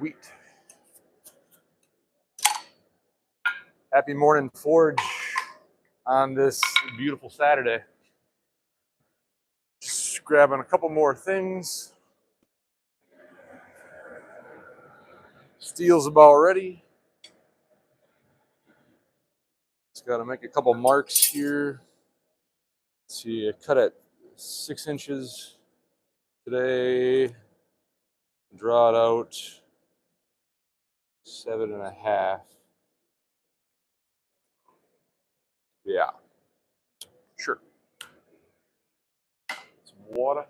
Sweet. Happy morning, Forge, on this beautiful Saturday. Just grabbing a couple more things. Steel's about ready. Just got to make a couple marks here. Let's see, I cut at 6 inches today. Draw it out 7.5. Yeah, sure. Some water.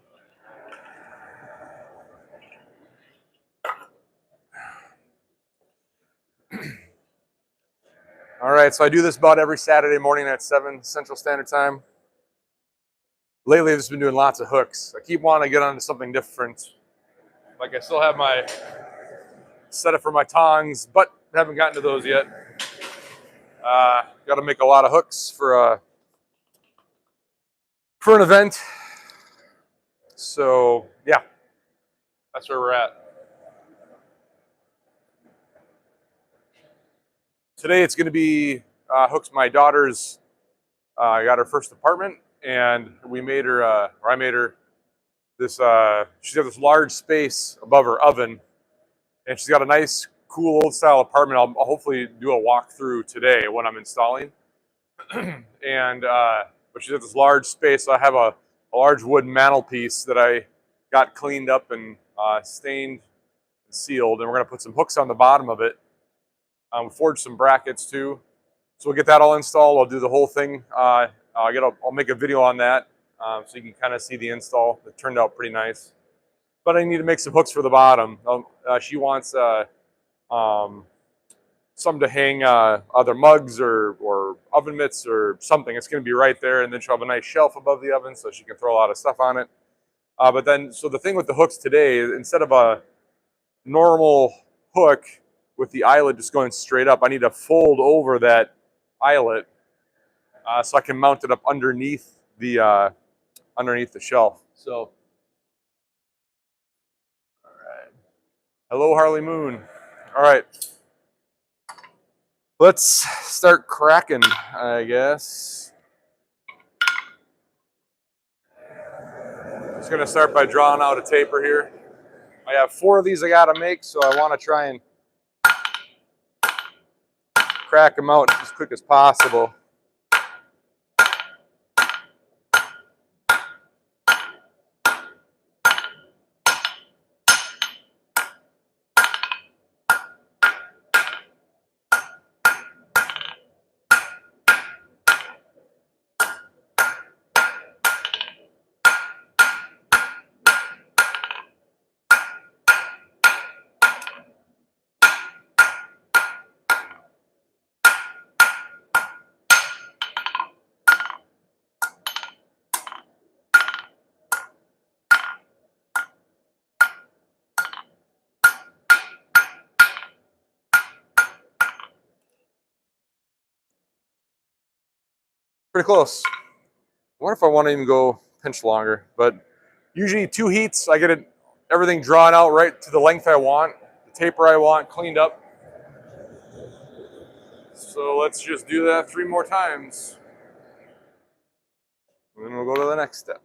All right, so I do this about every Saturday morning at 7 Central Standard Time. Lately, I've just been doing lots of hooks. I keep wanting to get onto something different. Like I still have my setup for my tongs, but haven't gotten to those yet. Got to make a lot of hooks for an event. So yeah, that's where we're at. Today it's going to be hooks. My daughter's got her first apartment, and we made her, or I made her this. She's got this large space above her oven, and she's got a nice, cool, old style apartment. I'll hopefully do a walkthrough today when I'm installing. And but she's got this large space. So I have a large wood mantelpiece that I got cleaned up and stained and sealed, and we're going to put some hooks on the bottom of it. We forged some brackets too, so we'll get that all installed. I'll do the whole thing. I'll make a video on that, so you can kind of see the install. It turned out pretty nice, but I need to make some hooks for the bottom. She wants some to hang other mugs or oven mitts or something. It's going to be right there, and then she'll have a nice shelf above the oven so she can throw a lot of stuff on it. But then, so the thing with the hooks today, instead of a normal hook with the eyelet just going straight up, I need to fold over that eyelet so I can mount it up underneath the shelf. So, all right. Hello, Harley Moon. All right. Let's start cracking, I guess. Just gonna start by drawing out a taper here. I have 4 of these I gotta make, so I wanna try and crack them out as quick as possible. Pretty close. I wonder if I want to even go pinch longer, but usually 2 heats, I get everything drawn out right to the length I want, the taper I want, cleaned up. So let's just do that 3 more times. And then we'll go to the next step.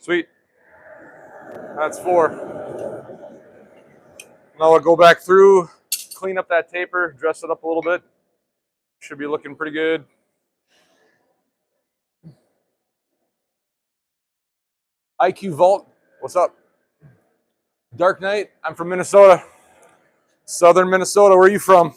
Sweet. That's 4. Now I'll go back through, clean up that taper, dress it up a little bit. Should be looking pretty good. IQ Vault, what's up? Dark Knight, I'm from Minnesota. Southern Minnesota, where are you from?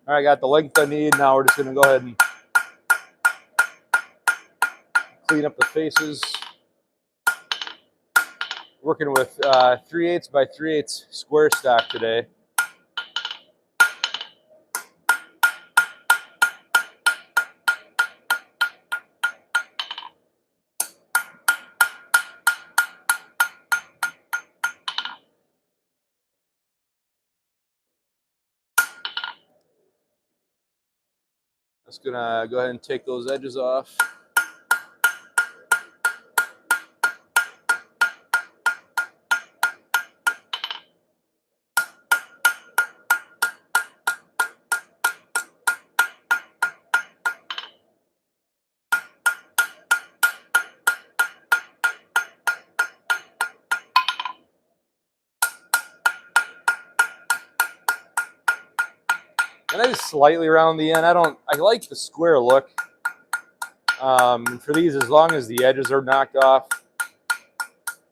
All right, I got the length I need. Now we're just gonna go ahead and clean up the faces. Working with 3/8 by 3/8 square stock today. Just gonna go ahead and take those edges off. And I just slightly round the end. I like the square look. For these, as long as the edges are knocked off.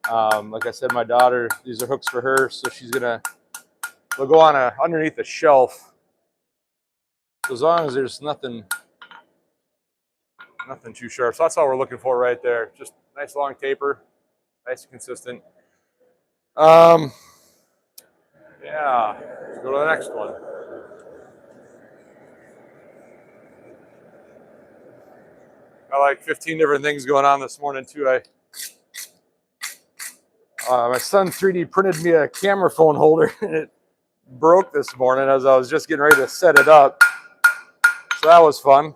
Like I said, my daughter, these are hooks for her, so they'll go on underneath a shelf. So as long as there's nothing too sharp. So that's all we're looking for right there. Just nice long taper, nice and consistent. Yeah, let's go to the next one. Got like 15 different things going on this morning too. My son 3D printed me a camera phone holder and it broke this morning as I was just getting ready to set it up. So that was fun.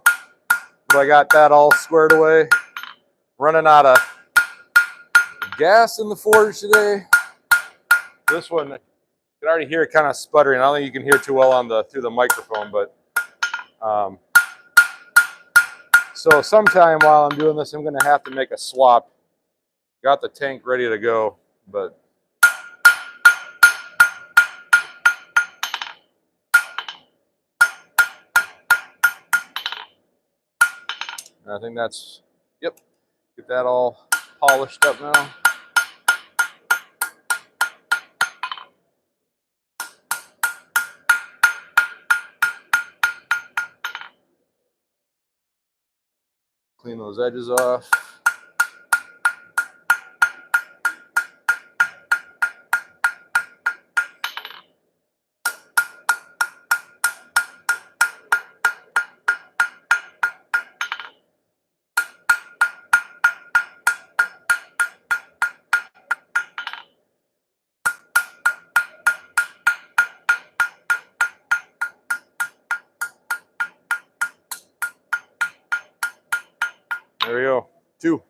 But I got that all squared away. Running out of gas in the forge today. This one, you can already hear it kind of sputtering. I don't think you can hear too well through the microphone, but so sometime while I'm doing this, I'm going to have to make a swap. Got the tank ready to go, but I think that's, yep, get that all polished up now. Clean those edges off. There we go. 2.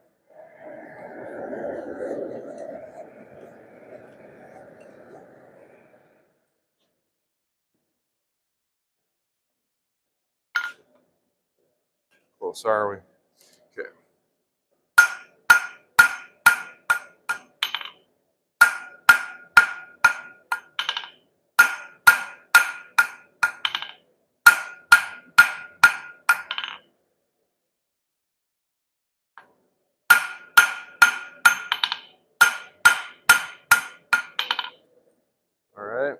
Close are we? Okay. All right.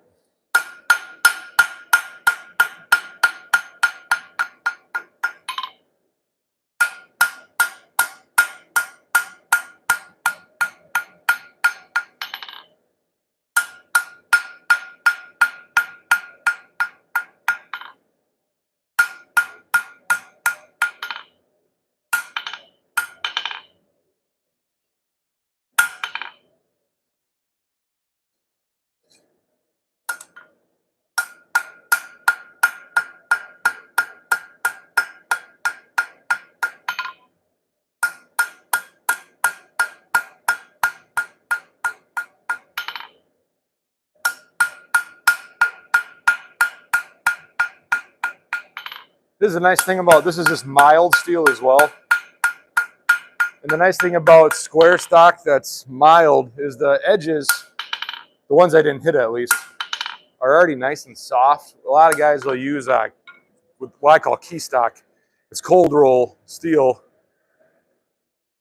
This is a nice thing about, this is just mild steel as well. And the nice thing about square stock that's mild is the edges, the ones I didn't hit at least, are already nice and soft. A lot of guys will use what I call key stock. It's cold roll steel,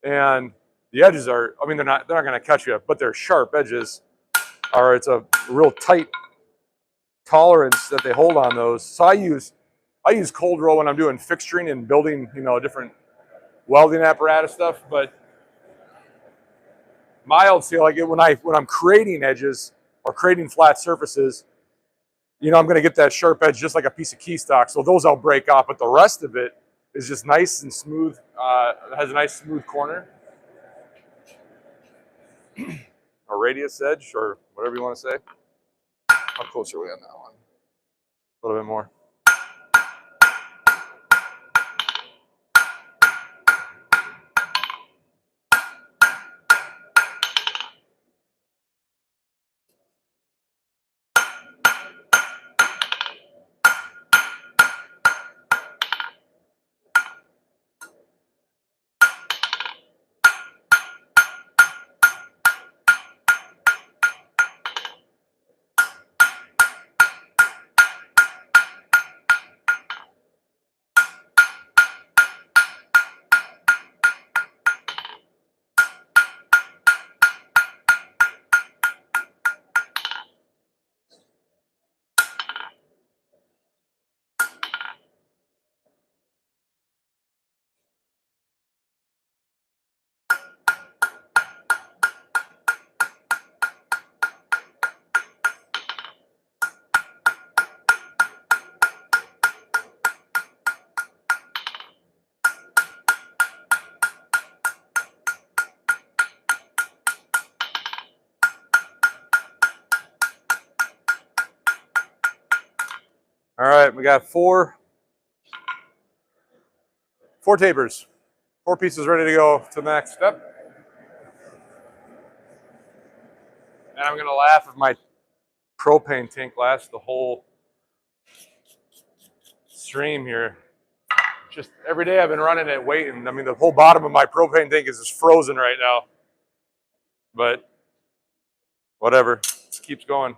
and the edges are, I mean, they're not going to cut you, but they're sharp edges. Or it's a real tight tolerance that they hold on those. So I use cold roll when I'm doing fixturing and building, you know, different welding apparatus stuff. But mild steel, like when I'm creating edges or creating flat surfaces, you know, I'm going to get that sharp edge just like a piece of key stock. So those I'll break off, but the rest of it is just nice and smooth. It has a nice smooth corner. Or radius edge, or whatever you want to say. How close are we on that one? A little bit more. All right, we got four tapers, 4 pieces ready to go to the next step. And I'm gonna laugh if my propane tank lasts the whole stream here. Just every day I've been running it waiting. I mean, the whole bottom of my propane tank is just frozen right now. But whatever, it just keeps going.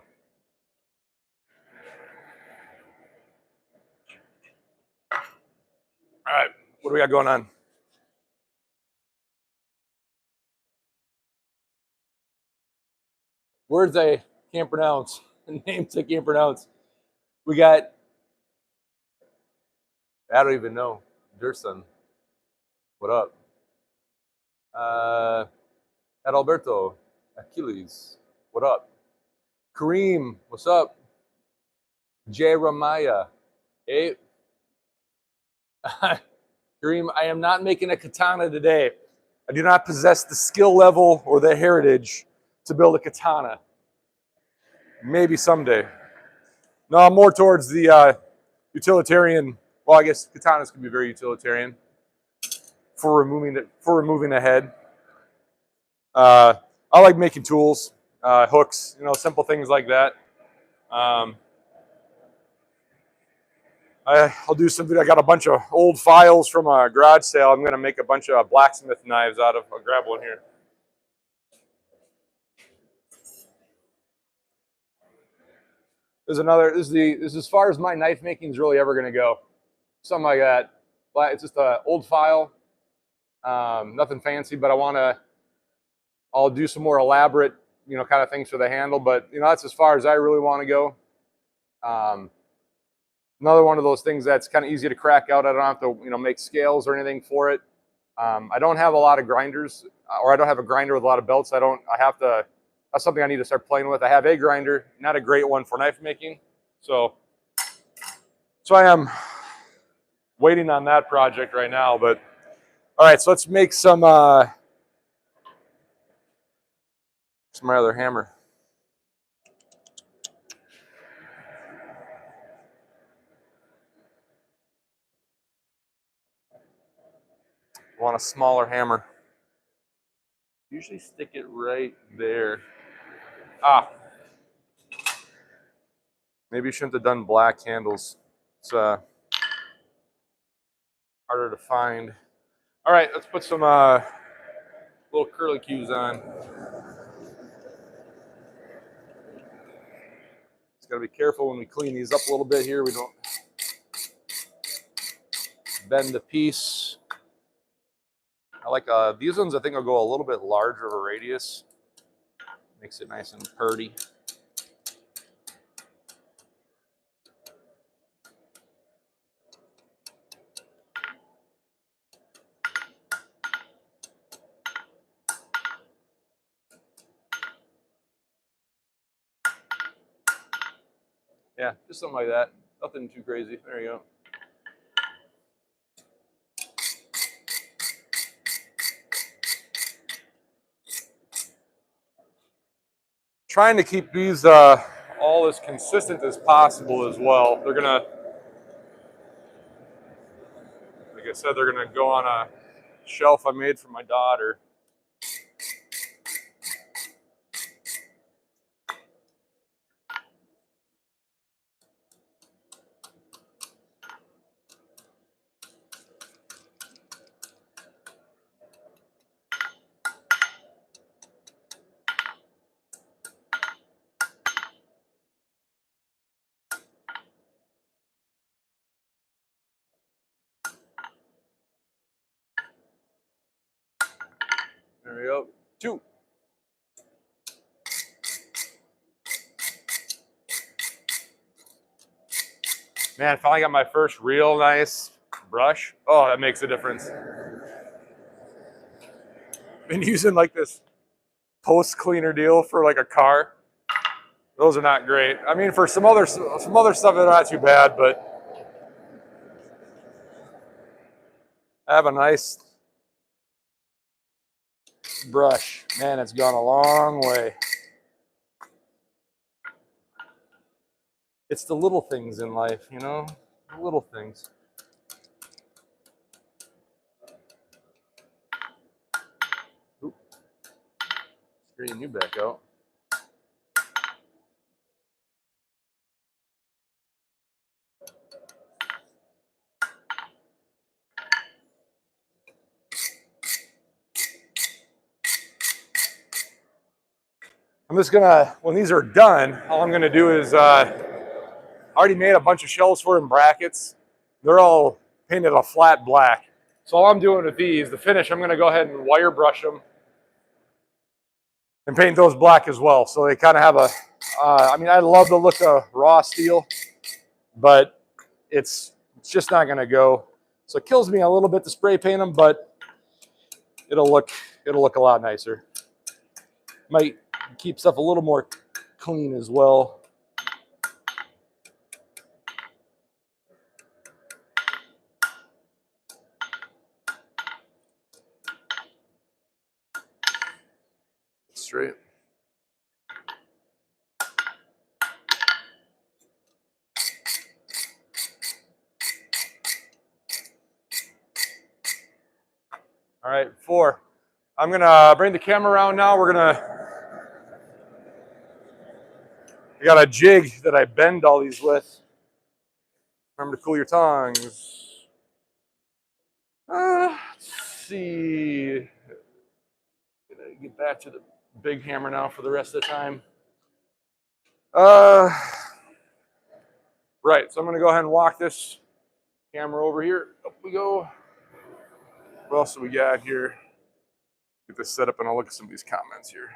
All right, what do we got going on? Words I can't pronounce, names I can't pronounce. We got, I don't even know, Gerson, what up? Adalberto, Achilles, what up? Kareem, what's up? Jeremiah, hey. Kareem, I am not making a katana today. I do not possess the skill level or the heritage to build a katana. Maybe someday. No, I'm more towards the utilitarian. Well, I guess katanas can be very utilitarian for removing a head. I like making tools, hooks, you know, simple things like that. I'll do something. I got a bunch of old files from a garage sale. I'm going to make a bunch of blacksmith knives out of. I'll grab one here. This is as far as my knife making is really ever going to go. Something like that. It's just an old file. Nothing fancy, but I'll do some more elaborate, you know, kind of things for the handle. But, you know, that's as far as I really want to go. Another one of those things that's kind of easy to crack out. I don't have to, you know, make scales or anything for it. I don't have a lot of grinders, or I don't have a grinder with a lot of belts. That's something I need to start playing with. I have a grinder, not a great one for knife making. So I am waiting on that project right now. But all right, so let's make some my other hammer. I want a smaller hammer. Usually stick it right there. Maybe you shouldn't have done black handles. It's harder to find. All right, let's put some little curly cues on. Just gotta be careful when we clean these up a little bit here. We don't bend the piece. I like these ones. I think I'll go a little bit larger of a radius. Makes it nice and purty. Yeah, just something like that. Nothing too crazy. There you go. Trying to keep these all as consistent as possible as well. They're gonna, like I said, they're gonna go on a shelf I made for my daughter. There we go. 2. Man, finally got my first real nice brush. Oh, that makes a difference. Been using like this post cleaner deal for like a car. Those are not great. I mean, for some other stuff, they're not too bad, but I have a nice brush. Man, it's gone a long way. It's the little things in life, you know? The little things. Oop. Straighten you back out. I'm just gonna, when these are done, all I'm gonna do is, I already made a bunch of shelves for them, brackets. They're all painted a flat black. So all I'm doing with these, the finish, I'm gonna go ahead and wire brush them and paint those black as well. So they kind of have a, I mean, I love the look of raw steel, but it's just not gonna go. So it kills me a little bit to spray paint them, but it'll look a lot nicer. Might keep stuff a little more clean as well. Straight. All right, 4. I'm gonna bring the camera around now. I got a jig that I bend all these with. Remember to cool your tongues. Let's see. Gonna get back to the big hammer now for the rest of the time. Right, so I'm gonna go ahead and walk this camera over here. Up we go. What else do we got here? Get this set up and I'll look at some of these comments here.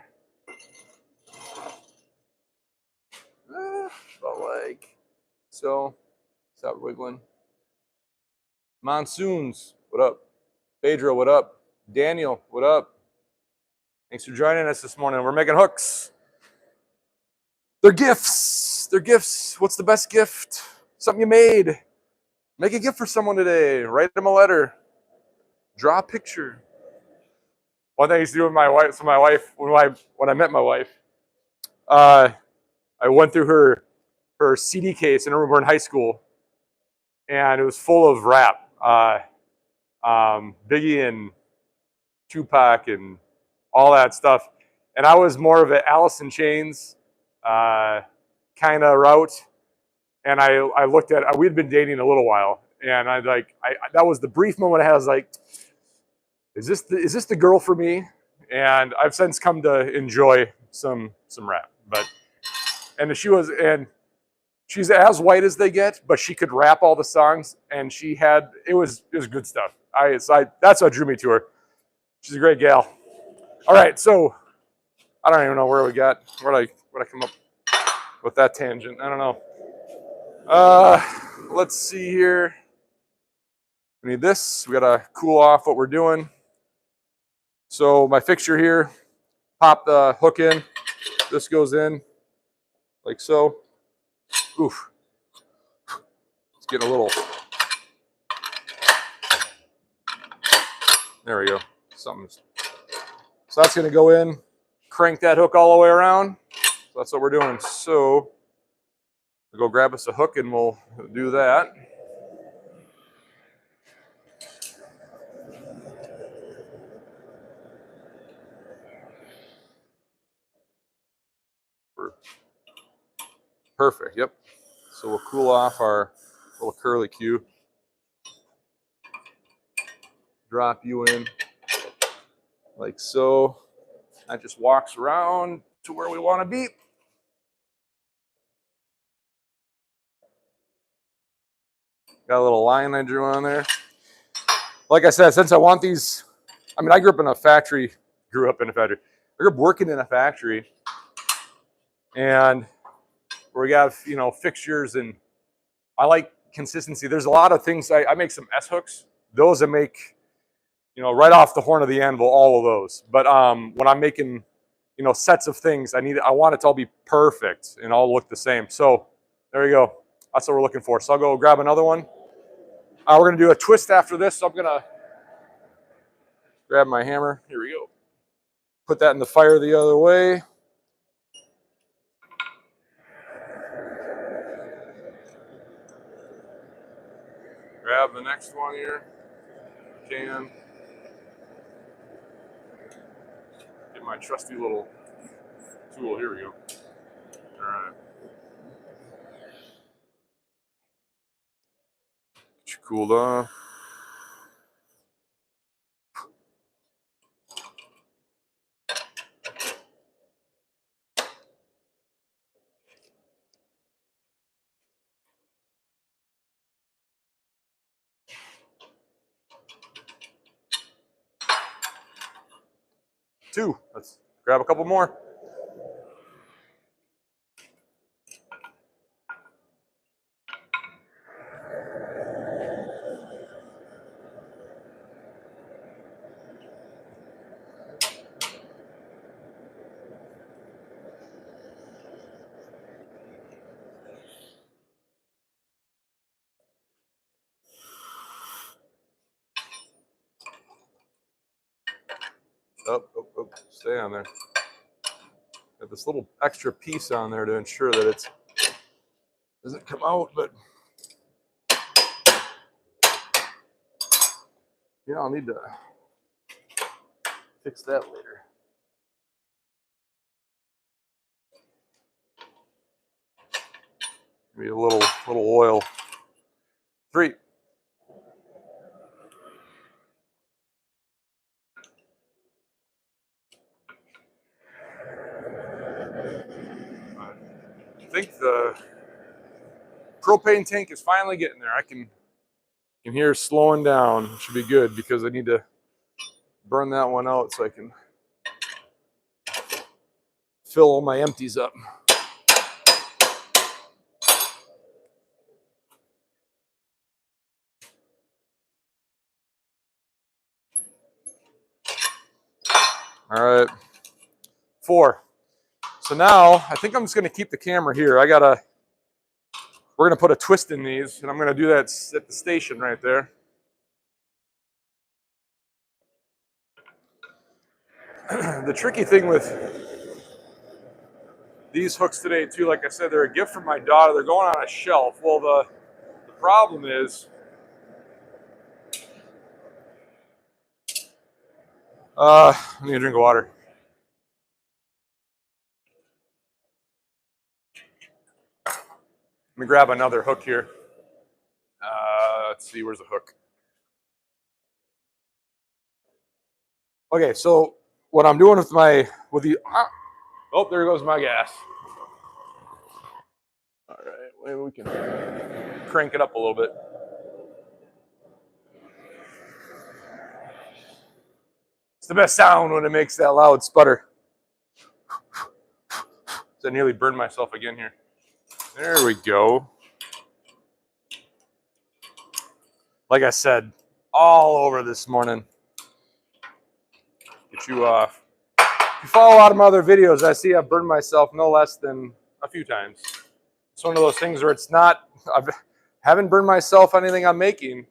About like so. Stop wiggling. Monsoons, what up? Pedro, what up? Daniel, what up? Thanks for joining us this morning. We're making hooks. They're gifts. They're gifts. What's the best gift? Something you made. Make a gift for someone today. Write them a letter. Draw a picture. One thing I used to do with my wife. So my wife, when I met my wife, I went through her CD case, and I remember in high school, and it was full of rap. Biggie and Tupac and all that stuff. And I was more of an Alice in Chains kind of route. And I looked at, we'd been dating a little while, And that was the brief moment I had. I was like, is this the girl for me? And I've since come to enjoy some rap. And she's as white as they get, but she could rap all the songs, and it was good stuff. That's what drew me to her. She's a great gal. All right, so I don't even know where I come up with that tangent. I don't know. Let's see here. We need this. We gotta cool off what we're doing. So my fixture here, pop the hook in. This goes in like so. Oof. It's getting a little. There we go. So that's gonna go in. Crank that hook all the way around. So that's what we're doing. So we'll go grab us a hook and we'll do that. Perfect. Yep. So we'll cool off our little curly cue. Drop you in like so. That just walks around to where we want to be. Got a little line I drew on there. Like I said, since I want these, I mean, I grew up in a factory. I grew up working in a factory, and where we have, fixtures, and I like consistency. There's a lot of things. I make some S hooks. Those I make, right off the horn of the anvil, all of those. But when I'm making, sets of things, I want it to all be perfect and all look the same. So there you go. That's what we're looking for. So I'll go grab another one. We're going to do a twist after this. So I'm going to grab my hammer. Here we go. Put that in the fire the other way. Grab the next one here. Can. Get my trusty little tool. Here we go. All right. Get you cooled off. Two. Let's grab a couple more. Oh, stay on there. Got this little extra piece on there to ensure that it doesn't come out, but I'll need to fix that later. Maybe a little oil. 3. I think the propane tank is finally getting there. I can hear it slowing down. It should be good because I need to burn that one out so I can fill all my empties up. All right. 4. So now I think I'm just going to keep the camera here. We're going to put a twist in these, and I'm going to do that at the station right there. The tricky thing with these hooks today, too, like I said, they're a gift from my daughter. They're going on a shelf. Well, the problem is, I need a drink of water. Let me grab another hook here. Let's see, where's the hook? Okay, so what I'm doing with oh, there goes my gas. All right, maybe we can crank it up a little bit. It's the best sound when it makes that loud sputter. So I nearly burned myself again here. There we go. Like I said, all over this morning. Get you off. If you follow a lot of my other videos, I see I've burned myself no less than a few times. It's one of those things where it's not, I haven't burned myself on anything I'm making,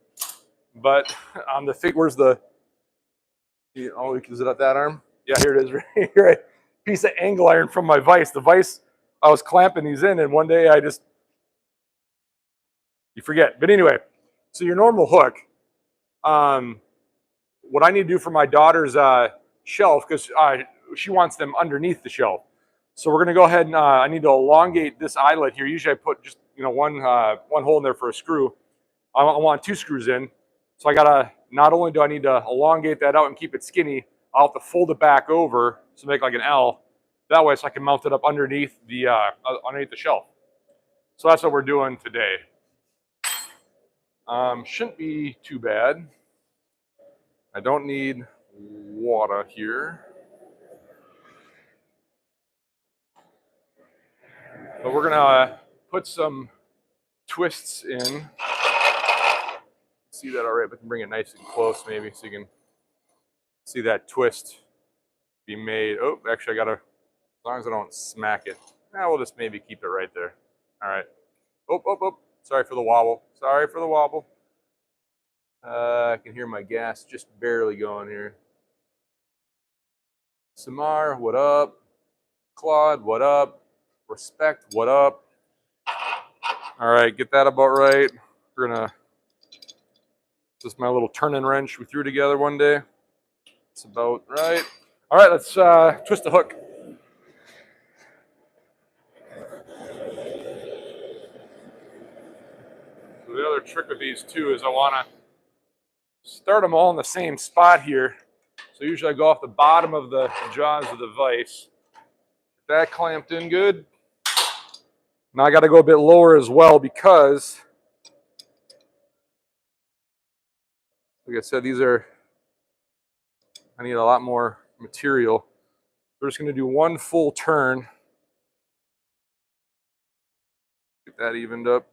but on the where's the, oh, is it at that arm? Yeah, here it is, right here. Piece of angle iron from my vise. The vise, I was clamping these in, and one day you forget. But anyway, so your normal hook, what I need to do for my daughter's shelf, because she wants them underneath the shelf. So we're gonna go ahead and I need to elongate this eyelet here. Usually I put just one hole in there for a screw. I want 2 screws in. So I gotta, not only do I need to elongate that out and keep it skinny, I'll have to fold it back over to make like an L. That way, so I can mount it up underneath the shelf. So that's what we're doing today. Shouldn't be too bad. I don't need water here. But we're gonna put some twists in. See that all right, but I can bring it nice and close maybe so you can see that twist be made. Oh, actually I gotta, as long as I don't smack it. We'll just maybe keep it right there. All right. Oh. Sorry for the wobble. Sorry for the wobble. I can hear my gas just barely going here. Samar, what up? Claude, what up? Respect, what up? All right, get that about right. We're gonna, this is my little turning wrench we threw together one day. It's about right. All right, let's twist the hook. So the other trick with these too is I wanna start them all in the same spot here. So usually I go off the bottom of the jaws of the vise. Get that clamped in good. Now I got to go a bit lower as well because, like I said, I need a lot more material. We're just going to do one full turn. Get that evened up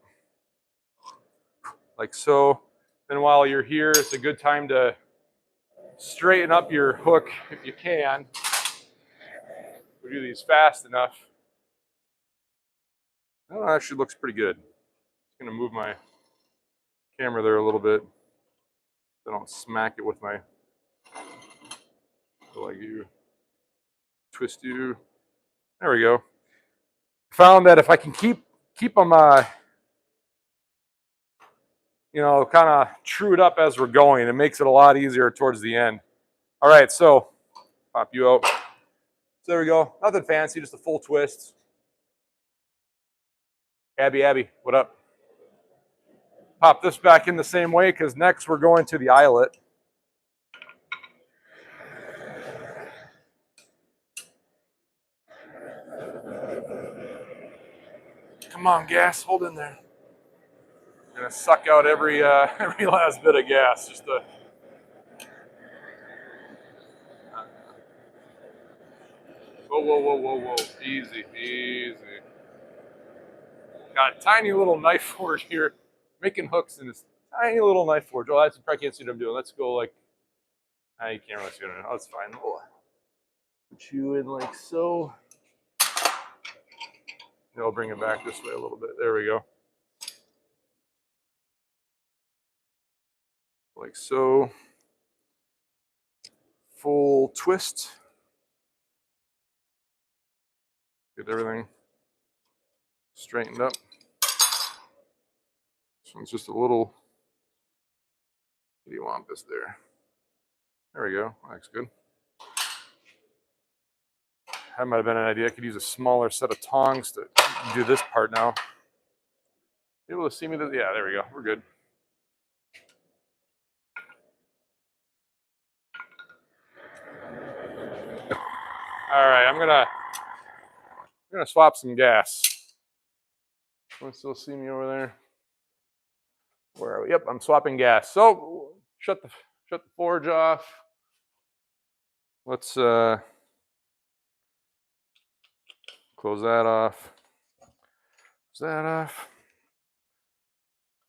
like so. Then while you're here, it's a good time to straighten up your hook if you can. We do these fast enough. Oh, that actually looks pretty good. Just going to move my camera there a little bit so I don't smack it with my, like you twist you. There we go. Found that if I can keep them, kind of trued up as we're going, it makes it a lot easier towards the end. All right, so pop you out. So there we go. Nothing fancy, just a full twist. Abby, what up? Pop this back in the same way because next we're going to the eyelet. Come on, gas, hold in there. I'm gonna suck out every last bit of gas just to. Whoa. Easy. Got a tiny little knife forge here, making hooks in this tiny little knife forge. Oh, that's, you probably can't see what I'm doing. Let's go like, you can't really see it. Oh, it's fine. Put you in like so. I'll bring it back this way a little bit. There we go. Like so. Full twist. Get everything straightened up. This one's just a little, what do you want this there? There we go, that looks good. That might have been an idea. I could use a smaller set of tongs to do this part now. You able to see me? Yeah, there we go, we're good. All right, I'm gonna swap some gas. You still see me over there? Where are we? Yep, I'm swapping gas. So shut the forge off. Let's close that off. Close that off.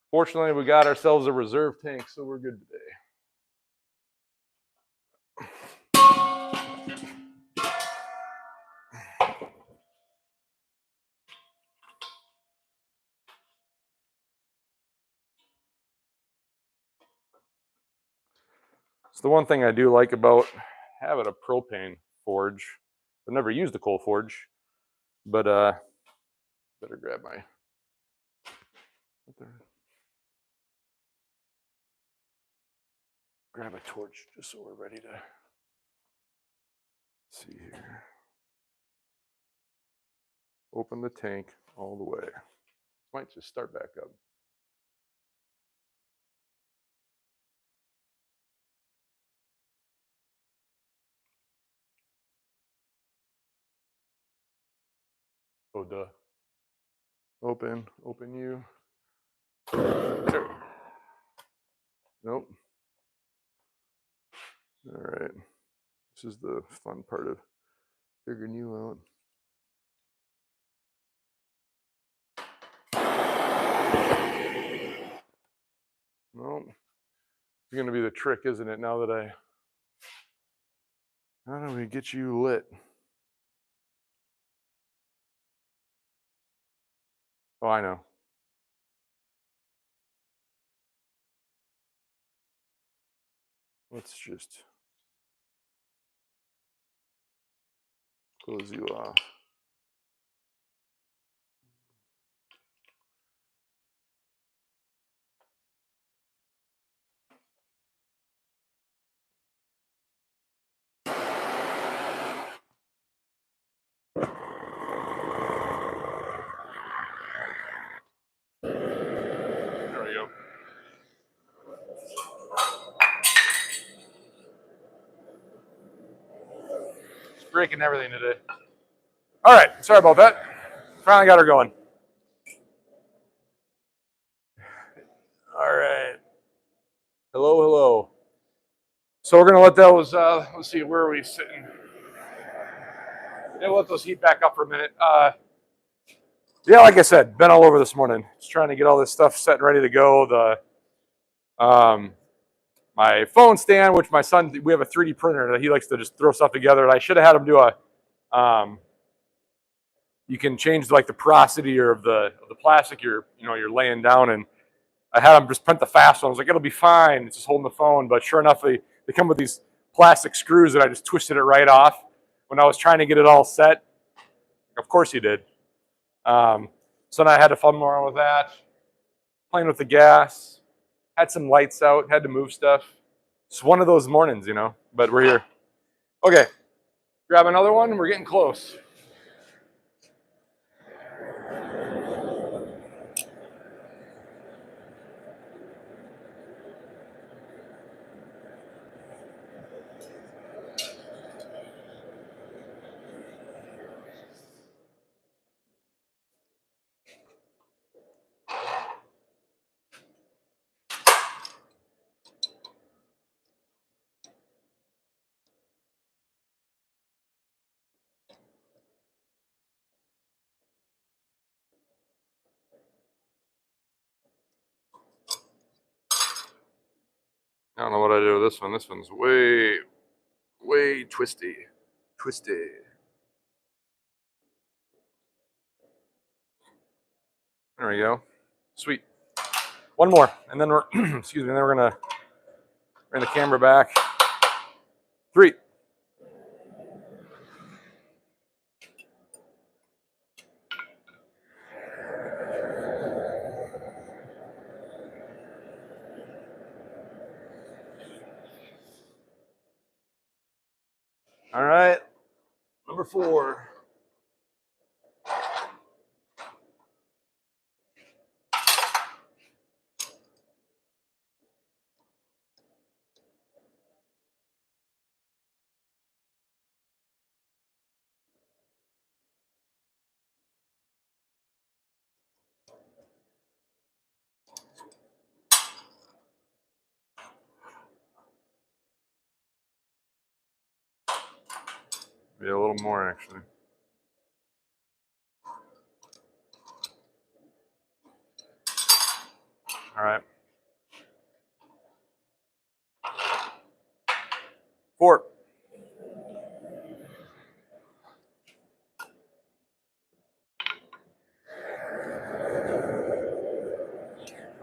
Fortunately, we got ourselves a reserve tank, so we're good today. It's the one thing I do like about having a propane forge. I've never used a coal forge, but better grab my. Grab a torch just so we're ready to see here. Open the tank all the way. Might just start back up. Oh, duh. Open you. There. Nope. All right. This is the fun part of figuring you out. Well, it's going to be the trick, isn't it? Now that how do we get you lit? Oh, I know. Let's just close you off. There we go. It's breaking everything today. All right, sorry about that. Finally got her going. All right. Hello, hello. So we're gonna let those. Let's see, where are we sitting? Yeah, we'll let those heat back up for a minute. Yeah, like I said, been all over this morning. Just trying to get all this stuff set and ready to go. My phone stand, which my son, we have a 3D printer that he likes to just throw stuff together. And I should have had him do a. You can change like the porosity or of the plastic you're laying down, and I had him just print the fast one. I was like, it'll be fine. It's just holding the phone, but sure enough, they come with these plastic screws that I just twisted it right off when I was trying to get it all set. Of course he did. So now I had to fumble around with that, playing with the gas, had some lights out, had to move stuff. It's one of those mornings, but we're here. Okay, grab another one. We're getting close. I don't know what I do with this one. This one's way twisty. There we go. Sweet. One more, and then we're excuse me. Then we're gonna bring the camera back. 3. All right. Number 4. Maybe a little more, actually. All right. 4.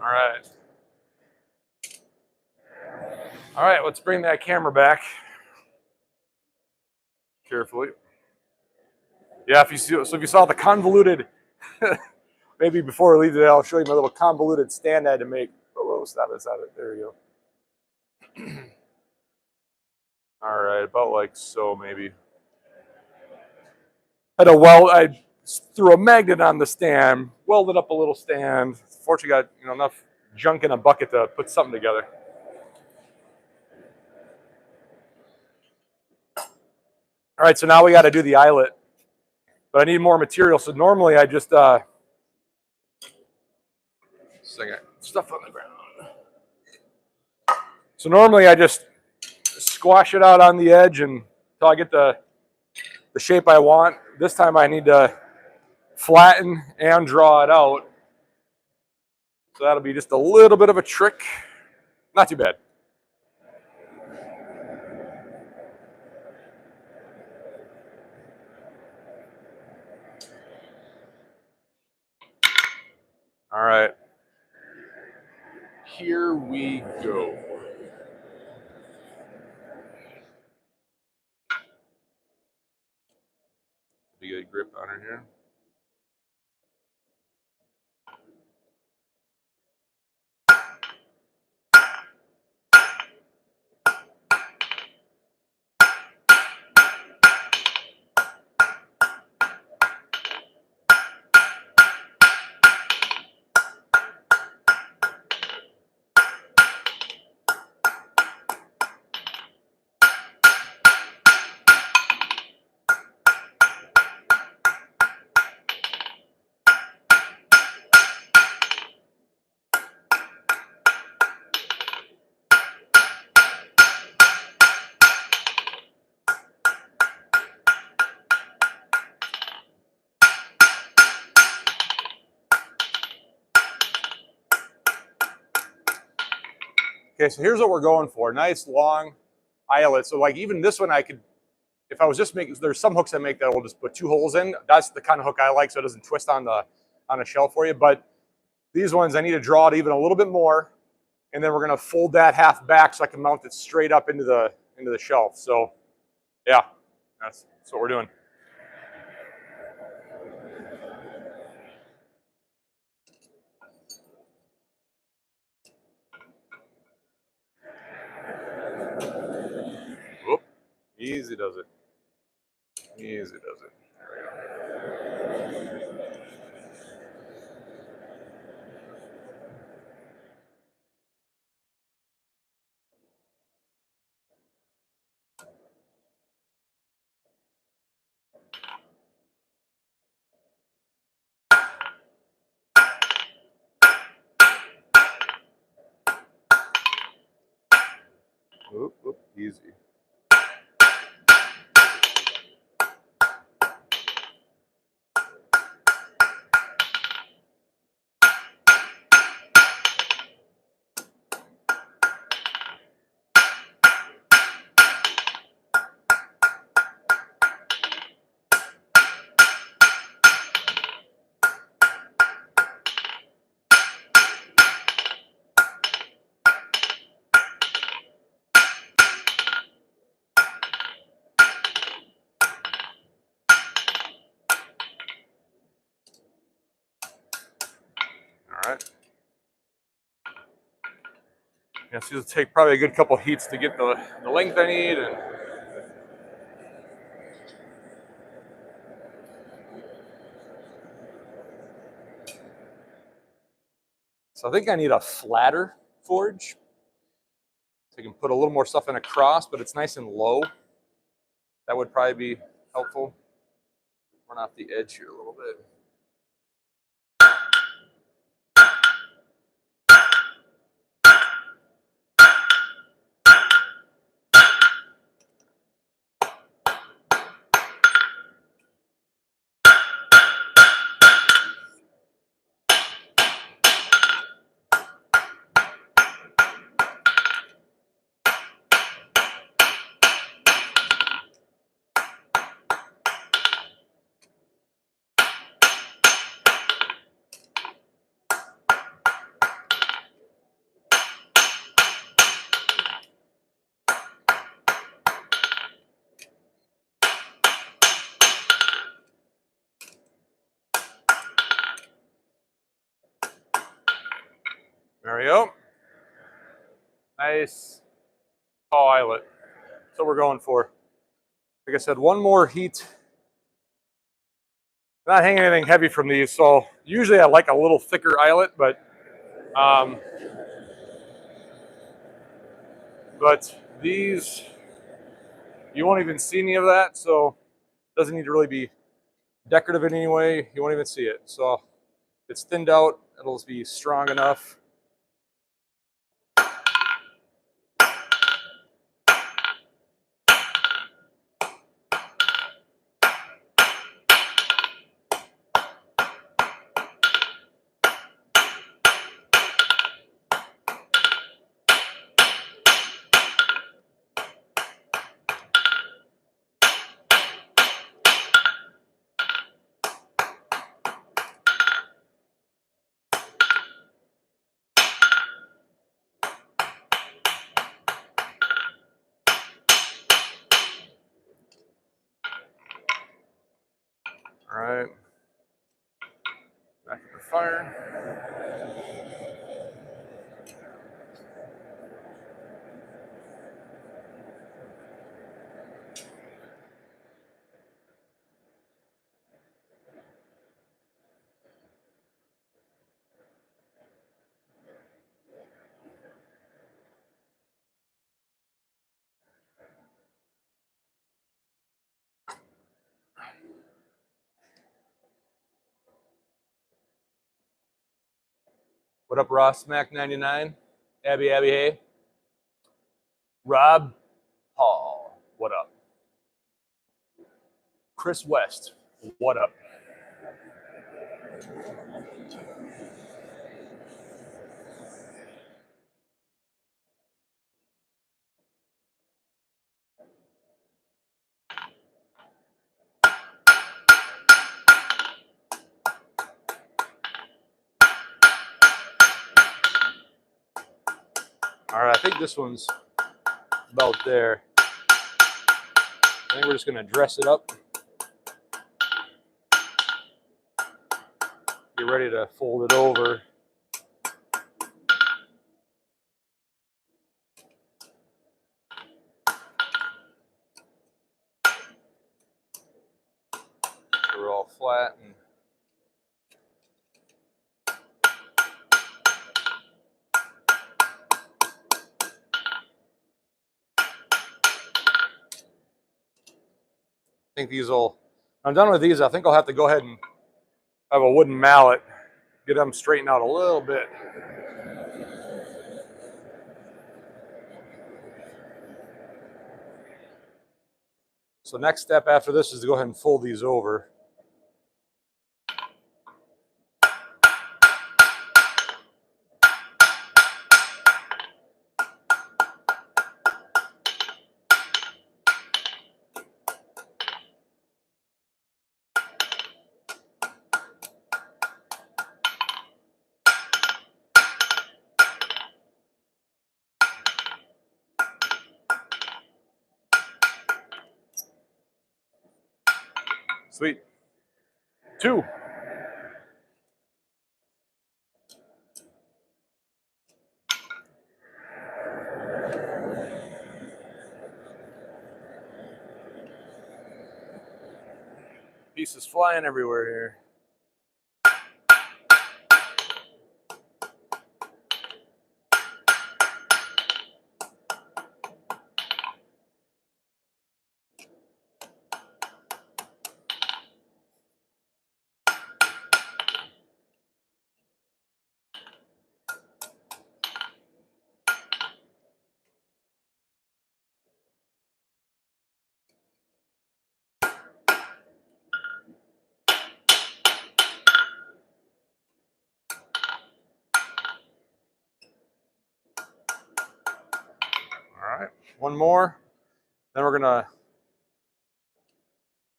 All right. All right, let's bring that camera back carefully. Yeah, if you saw the convoluted, maybe before we leave today, I'll show you my little convoluted stand I had to make. Oh, stop it. There you go. All right, about like so, maybe. I threw a magnet on the stand, welded up a little stand. Fortunately, got enough junk in a bucket to put something together. All right, so now we got to do the eyelet, but I need more material. So normally I just stuff on the ground. So normally I just squash it out on the edge until I get the shape I want. This time I need to flatten and draw it out. So that'll be just a little bit of a trick. Not too bad. All right. Here we go. You get a grip on it here. Okay, so here's what we're going for. Nice long eyelet. So like even this one I could, if I was just making, there's some hooks I make that will just put 2 holes in. That's the kind of hook I like so it doesn't twist on a shell for you. But these ones I need to draw it even a little bit more. And then we're gonna fold that half back so I can mount it straight up into the shelf. So yeah, that's what we're doing. Whoop. Easy does it. Easy does it. Whoop, whoop, easy. All right. Yeah, so it'll take probably a good couple heats to get the length I need. And so I think I need a flatter forge. So I can put a little more stuff in across, but it's nice and low. That would probably be helpful. Run off the edge here a little bit. There we go. Nice tall eyelet. That's what we're going for. Like I said, one more heat. Not hanging anything heavy from these, so usually I like a little thicker eyelet, but these, you won't even see any of that, so it doesn't need to really be decorative in any way. You won't even see it. So it's thinned out. It'll be strong enough. All right. Back to the fire. What up, Ross Mac 99? Abby, hey. Rob Paul, what up? Chris West, what up? All right, I think this one's about there. I think we're just gonna dress it up. Get ready to fold it over. So we're all flat and I think these will, I'm done with these. I think I'll have to go ahead and have a wooden mallet, get them straightened out a little bit. So next step after this is to go ahead and fold these over. Sweet. 2. Pieces flying everywhere here. All right, one more. Then we're gonna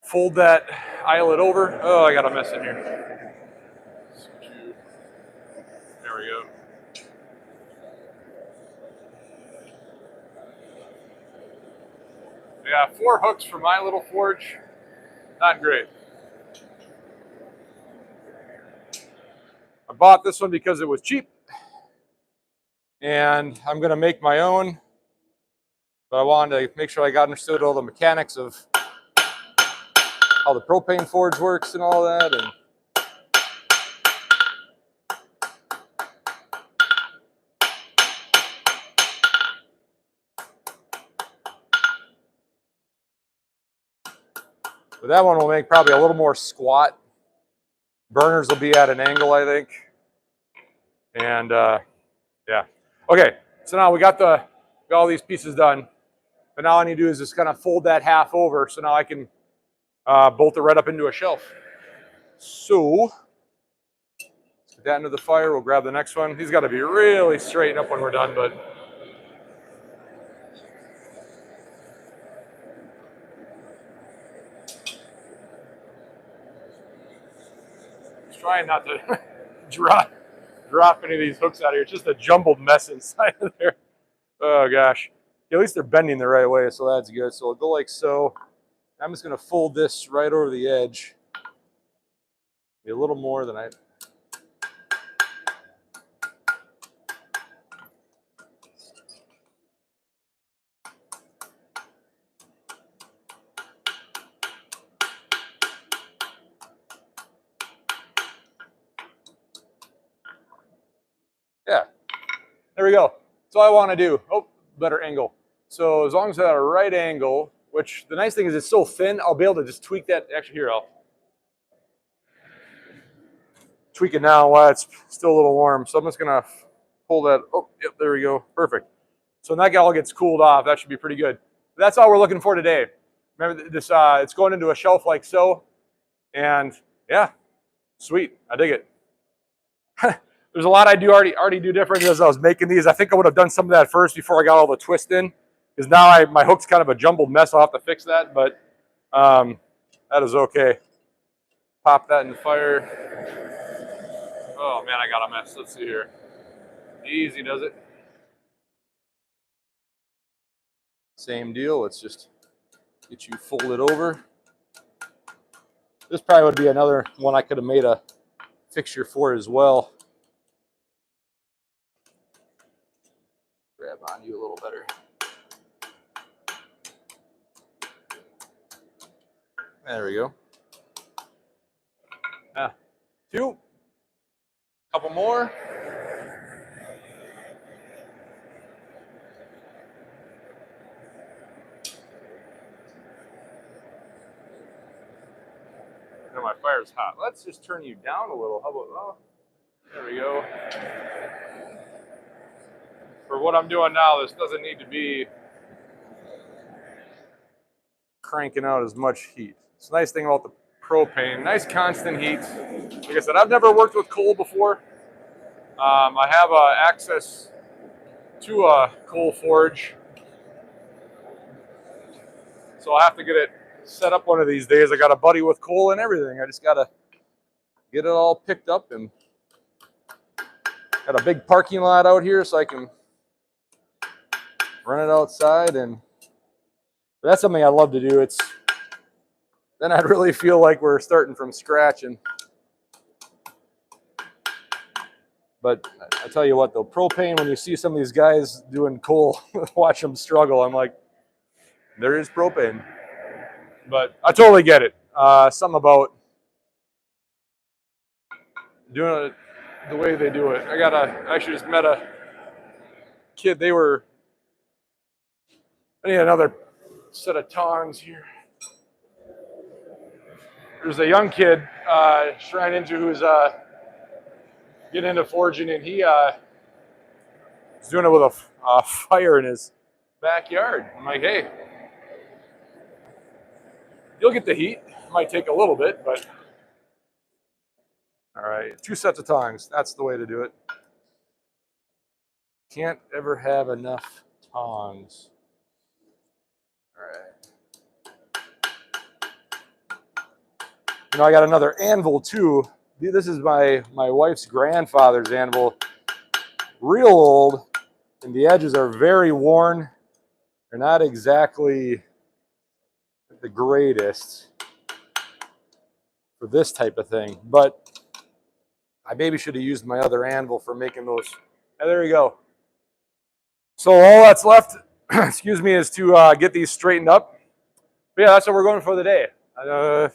fold that eyelet over. Oh, I got a mess in here. There we go. Yeah, 4 hooks for my little forge. Not great. I bought this one because it was cheap. And I'm gonna make my own, but I wanted to make sure I got understood all the mechanics of how the propane forge works and all that. And but that one will make probably a little more squat. Burners will be at an angle, I think. And yeah. Okay, so now we got all these pieces done. But now all I need to do is just kind of fold that half over, so now I can bolt it right up into a shelf. So let's get that into the fire. We'll grab the next one. These got to be really straightened up when we're done, but just trying not to drop any of these hooks out of here. It's just a jumbled mess inside of there. Oh gosh. At least they're bending the right way, so that's good. So it'll go like so. I'm just going to fold this right over the edge. Be a little more than I. Yeah, there we go. That's all I want to do. Oh, better angle. So as long as I at a right angle, which the nice thing is it's so thin, I'll be able to just tweak that. Actually, here, I'll tweak it now while it's still a little warm. So I'm just going to pull that. Oh, yep, there we go. Perfect. So when that all gets cooled off, that should be pretty good. But that's all we're looking for today. Remember, this it's going into a shelf like so. And yeah, sweet. I dig it. There's a lot I do already do different as I was making these. I think I would have done some of that first before I got all the twist in, because now my hook's kind of a jumbled mess. I'll have to fix that, but that is okay. Pop that in the fire. Oh man, I got a mess. Let's see here. Easy does it. Same deal. Let's just get you folded over. This probably would be another one I could have made a fixture for as well. Grab on you a little better. There we go. Two. Couple more. Now my fire's hot. Let's just turn you down a little. How about, oh, there we go. For what I'm doing now, this doesn't need to be cranking out as much heat. It's a nice thing about the propane, nice constant heat. Like I said, I've never worked with coal before. I have access to a coal forge, so I'll have to get it set up one of these days. I got a buddy with coal and everything. I just got to get it all picked up, and got a big parking lot out here so I can run it outside. And that's something I love to do. Then I'd really feel like we're starting from scratch. But I tell you what, though, propane, when you see some of these guys doing coal, watch them struggle. I'm like, there is propane. But I totally get it. Something about doing it the way they do it. I actually just met a kid. I need another set of tongs here. There's a young kid ran into who's getting into forging, and he's doing it with a fire in his backyard. I'm like, hey, you'll get the heat. It might take a little bit, but all right. 2 sets of tongs. That's the way to do it. Can't ever have enough tongs. All right. You know, I got another anvil too. This is my wife's grandfather's anvil. Real old, and the edges are very worn. They're not exactly the greatest for this type of thing, but I maybe should have used my other anvil for making those. And there you go. So all that's left, excuse me, is to get these straightened up. But yeah, that's what we're going for the day. I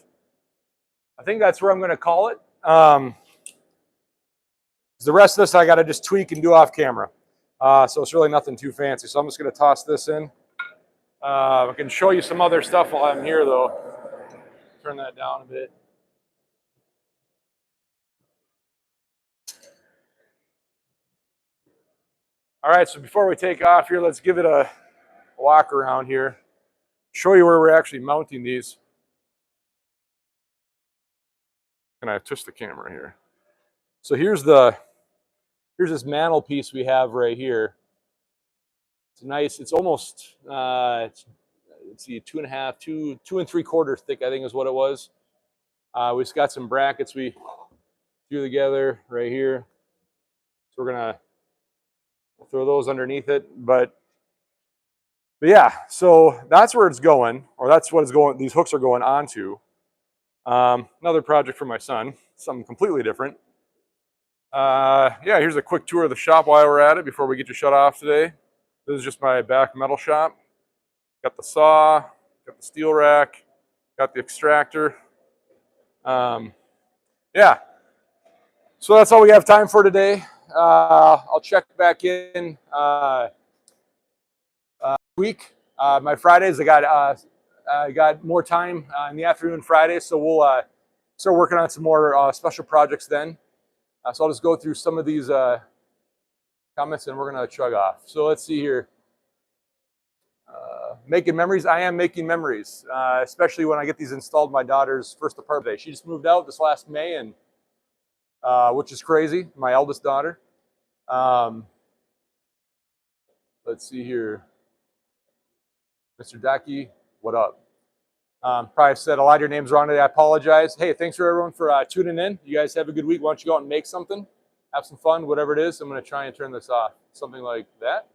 think that's where I'm going to call it. The rest of this I got to just tweak and do off camera. So it's really nothing too fancy. So I'm just going to toss this in. I can show you some other stuff while I'm here, though. Turn that down a bit. All right, so before we take off here, let's give it a walk around here. Show you where we're actually mounting these. Can I twist the camera here? So here's this mantelpiece we have right here. It's nice. It's almost let's see, 2 3/4 thick, I think is what it was. We've got some brackets we threw together right here. So we're gonna throw those underneath it. But yeah, so that's where it's going, or that's what it's going. These hooks are going onto. Another project for my son, something completely different. Yeah, here's a quick tour of the shop while we're at it before we get you shut off today. This is just my back metal shop. Got the saw, got the steel rack, got the extractor. Yeah, so that's all we have time for today. I'll check back in week. My Fridays, I got more time in the afternoon Fridays, so we'll start working on some more special projects then. So I'll just go through some of these comments and we're gonna chug off. So let's see here. Making memories. I am making memories, especially when I get these installed. My daughter's first apartment. She just moved out this last May, and which is crazy. My eldest daughter. Let's see here. Mr. Dacky, what up? Probably said a lot of your names wrong today. I apologize. Hey, thanks for everyone for tuning in. You guys have a good week. Why don't you go out and make something? Have some fun, whatever it is. I'm going to try and turn this off. Something like that.